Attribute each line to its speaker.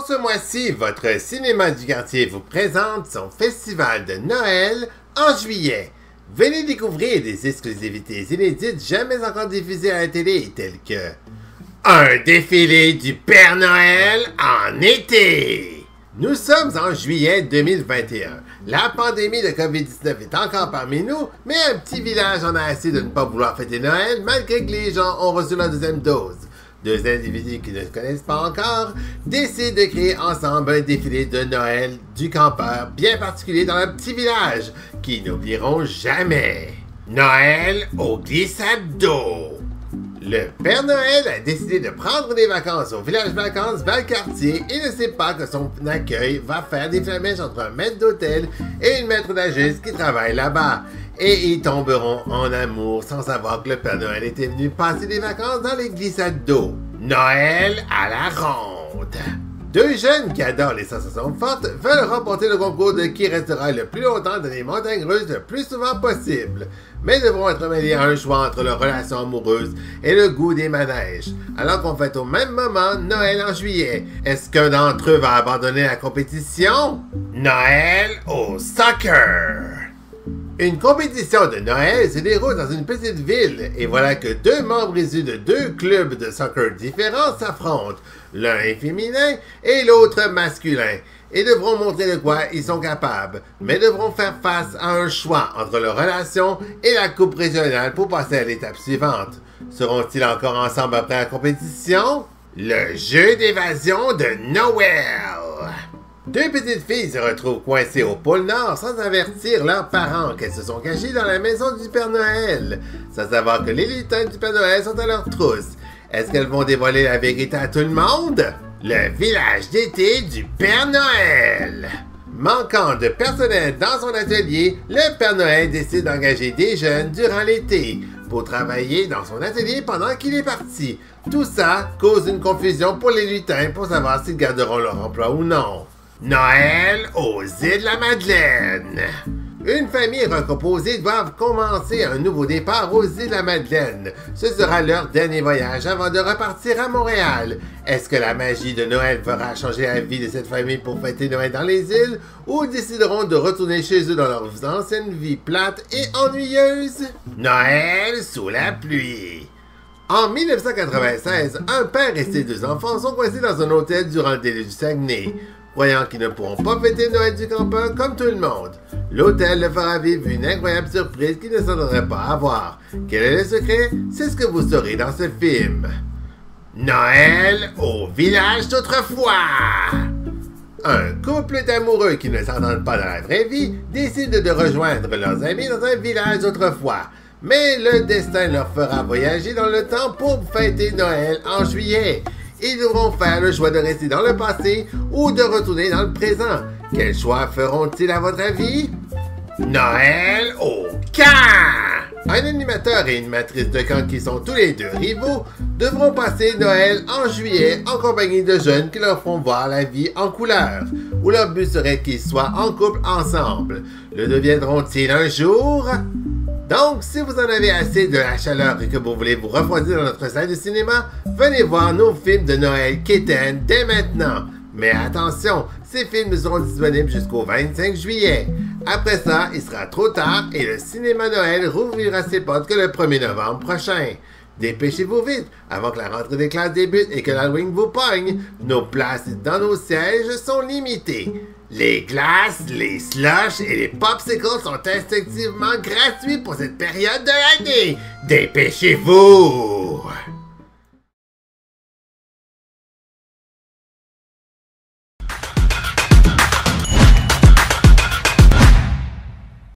Speaker 1: Pour ce mois-ci, votre cinéma du quartier vous présente son festival de Noël en juillet. Venez découvrir des exclusivités inédites jamais encore diffusées à la télé, telles que un défilé du Père Noël en été. Nous sommes en juillet 2021. La pandémie de COVID-19 est encore parmi nous, mais un petit village en a assez de ne pas vouloir fêter Noël malgré que les gens ont reçu leur deuxième dose. Deux individus qui ne se connaissent pas encore décident de créer ensemble un défilé de Noël du campeur bien particulier dans leur petit village qu'ils n'oublieront jamais. Noël aux glissades d'eau. Le Père Noël a décidé de prendre des vacances au village vacances Valcartier et ne sait pas que son accueil va faire des flamèches entre un maître d'hôtel et une maître nageuse qui travaille là-bas. Et ils tomberont en amour sans savoir que le Père Noël était venu passer des vacances dans les glissades d'eau. Noël à la ronde. Deux jeunes qui adorent les sensations fortes veulent remporter le concours de qui restera le plus longtemps dans les montagnes russes le plus souvent possible, mais devront être mêlés à un choix entre leur relation amoureuse et le goût des manèges, alors qu'on fête au même moment Noël en juillet. Est-ce qu'un d'entre eux va abandonner la compétition? Noël au soccer. Une compétition de Noël se déroule dans une petite ville, et voilà que deux membres issus de deux clubs de soccer différents s'affrontent. L'un est féminin et l'autre masculin, et devront montrer de quoi ils sont capables, mais devront faire face à un choix entre leur relation et la coupe régionale pour passer à l'étape suivante. Seront-ils encore ensemble après la compétition? Le jeu d'évasion de Noël. Deux petites filles se retrouvent coincées au pôle Nord sans avertir leurs parents qu'elles se sont cachées dans la maison du Père Noël, sans savoir que les lutins du Père Noël sont à leur trousse. Est-ce qu'elles vont dévoiler la vérité à tout le monde? Le village d'été du Père Noël. Manquant de personnel dans son atelier, le Père Noël décide d'engager des jeunes durant l'été pour travailler dans son atelier pendant qu'il est parti. Tout ça cause une confusion pour les lutins pour savoir s'ils garderont leur emploi ou non. Noël aux îles de la Madeleine. Une famille recomposée doit commencer un nouveau départ aux îles de la Madeleine. Ce sera leur dernier voyage avant de repartir à Montréal. Est-ce que la magie de Noël fera changer la vie de cette famille pour fêter Noël dans les îles, ou décideront de retourner chez eux dans leur ancienne vie plate et ennuyeuse? Noël sous la pluie. En 1996, un père et ses deux enfants sont coincés dans un hôtel durant le déluge du Saguenay. Croyant qu'ils ne pourront pas fêter Noël du campeur comme tout le monde, l'hôtel leur fera vivre une incroyable surprise qu'ils ne s'attendraient pas à voir. Quel est le secret? C'est ce que vous saurez dans ce film. Noël au village d'autrefois. Un couple d'amoureux qui ne s'entendent pas dans la vraie vie décide de rejoindre leurs amis dans un village d'autrefois. Mais le destin leur fera voyager dans le temps pour fêter Noël en juillet. Ils devront faire le choix de rester dans le passé ou de retourner dans le présent. Quel choix feront-ils à votre avis? Noël au camp! Un animateur et une matrice de camp qui sont tous les deux rivaux devront passer Noël en juillet en compagnie de jeunes qui leur feront voir la vie en couleur, où leur but serait qu'ils soient en couple ensemble. Le deviendront-ils un jour? Donc, si vous en avez assez de la chaleur et que vous voulez vous refroidir dans notre salle de cinéma, venez voir nos films de Noël quétaines dès maintenant. Mais attention, ces films seront disponibles jusqu'au 25 juillet. Après ça, il sera trop tard et le cinéma Noël rouvrira ses portes que le 1er novembre prochain. Dépêchez-vous vite avant que la rentrée des classes débute et que l'Halloween vous pogne. Nos places dans nos sièges sont limitées. Les glaces, les slushs et les popsicles sont instinctivement gratuits pour cette période de l'année. Dépêchez-vous!